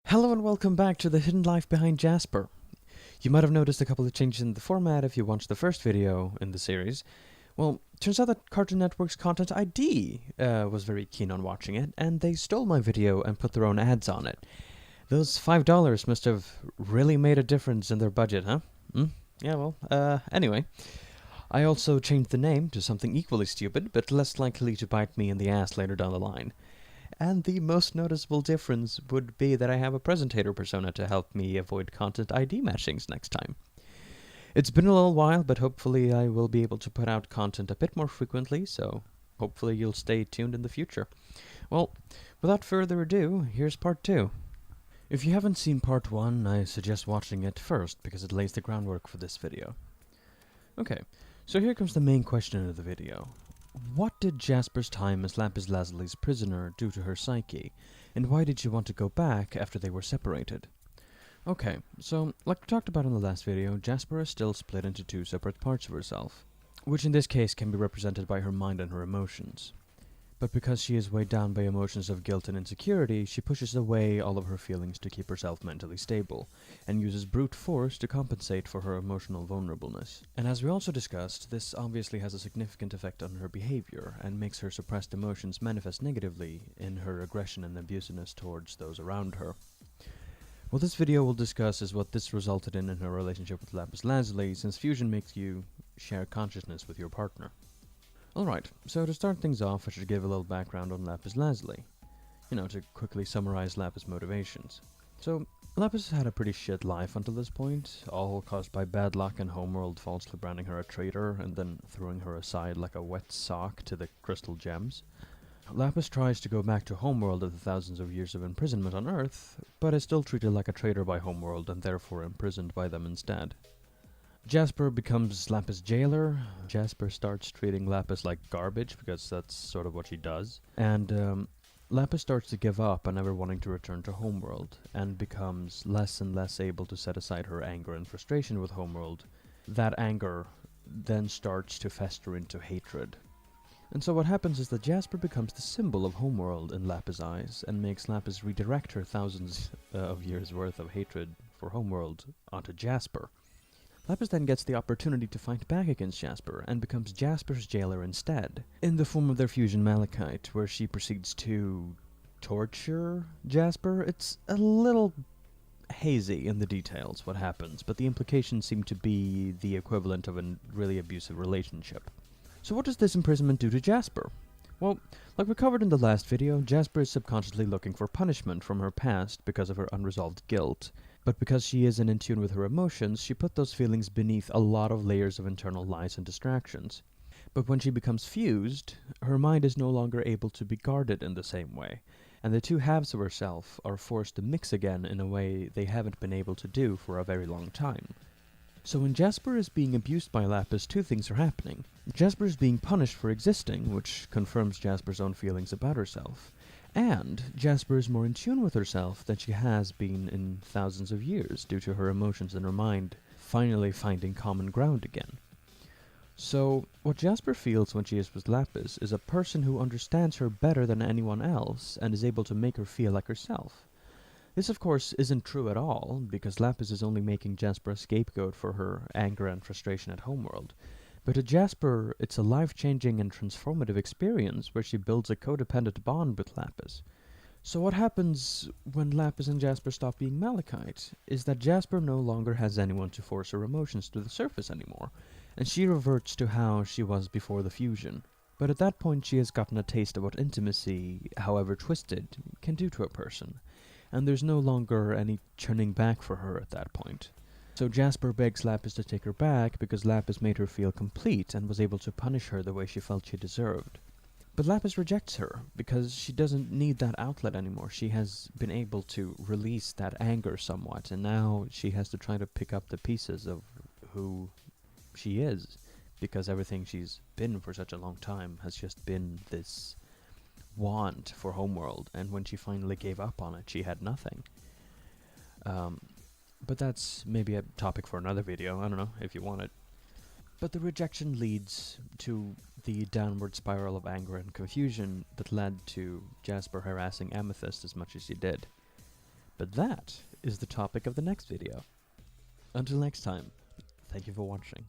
Hello and welcome back to the hidden life behind Jasper. You might have noticed a couple of changes in the format if you watched the first video in the series. Well, turns out that Cartoon Network's Content ID was very keen on watching it, and they stole my video and put their own ads on it. Those $5 must have really made a difference in their budget, huh? Yeah, well, anyway. I also changed the name to something equally stupid, but less likely to bite me in the ass later down the line. And the most noticeable difference would be that I have a presentator persona to help me avoid content ID matchings next time. It's been a little while, but hopefully I will be able to put out content a bit more frequently, so hopefully you'll stay tuned in the future. Well, without further ado, here's part 2. If you haven't seen part 1, I suggest watching it first, because it lays the groundwork for this video. Okay, so here comes the main question of the video. What did Jasper's time as Lapis Lazuli's prisoner do to her psyche, and why did she want to go back after they were separated? Okay, so like we talked about in the last video, Jasper is still split into two separate parts of herself, which in this case can be represented by her mind and her emotions. But because she is weighed down by emotions of guilt and insecurity, she pushes away all of her feelings to keep herself mentally stable, and uses brute force to compensate for her emotional vulnerableness. And as we also discussed, this obviously has a significant effect on her behavior, and makes her suppressed emotions manifest negatively in her aggression and abusiveness towards those around her. What this video will discuss is what this resulted in her relationship with Lapis Lazuli, since fusion makes you share consciousness with your partner. Alright, so to start things off, I should give a little background on Lapis Lazuli. To quickly summarize Lapis' motivations. So, Lapis had a pretty shit life until this point, all caused by bad luck and Homeworld falsely branding her a traitor and then throwing her aside like a wet sock to the crystal gems. Lapis tries to go back to Homeworld after thousands of years of imprisonment on Earth, but is still treated like a traitor by Homeworld and therefore imprisoned by them instead. Jasper becomes Lapis' jailer. Jasper starts treating Lapis like garbage, because that's sort of what she does. And Lapis starts to give up on ever wanting to return to Homeworld, and becomes less and less able to set aside her anger and frustration with Homeworld. That anger then starts to fester into hatred. And so what happens is that Jasper becomes the symbol of Homeworld in Lapis' eyes, and makes Lapis redirect her thousands of years worth of hatred for Homeworld onto Jasper. Lapis then gets the opportunity to fight back against Jasper, and becomes Jasper's jailer instead, in the form of their fusion Malachite, where she proceeds to torture Jasper. It's a little hazy in the details what happens, but the implications seem to be the equivalent of a really abusive relationship. So what does this imprisonment do to Jasper? Well, like we covered in the last video, Jasper is subconsciously looking for punishment from her past because of her unresolved guilt. But because she isn't in tune with her emotions, she put those feelings beneath a lot of layers of internal lies and distractions. But when she becomes fused, her mind is no longer able to be guarded in the same way, and the two halves of herself are forced to mix again in a way they haven't been able to do for a very long time. So when Jasper is being abused by Lapis, two things are happening. Jasper is being punished for existing, which confirms Jasper's own feelings about herself. And Jasper is more in tune with herself than she has been in thousands of years, due to her emotions and her mind finally finding common ground again. So, what Jasper feels when she is with Lapis is a person who understands her better than anyone else, and is able to make her feel like herself. This of course isn't true at all, because Lapis is only making Jasper a scapegoat for her anger and frustration at Homeworld. But to Jasper, it's a life-changing and transformative experience where she builds a codependent bond with Lapis. So what happens when Lapis and Jasper stop being Malachite is that Jasper no longer has anyone to force her emotions to the surface anymore, and she reverts to how she was before the fusion. But at that point she has gotten a taste of what intimacy, however twisted, can do to a person, and there's no longer any turning back for her at that point. So Jasper begs Lapis to take her back because Lapis made her feel complete and was able to punish her the way she felt she deserved. But Lapis rejects her because she doesn't need that outlet anymore. She has been able to release that anger somewhat, and now she has to try to pick up the pieces of who she is, because everything she's been for such a long time has just been this want for Homeworld, and when she finally gave up on it, she had nothing. But that's maybe a topic for another video, I don't know, if you want it. But the rejection leads to the downward spiral of anger and confusion that led to Jasper harassing Amethyst as much as he did. But that is the topic of the next video. Until next time, thank you for watching.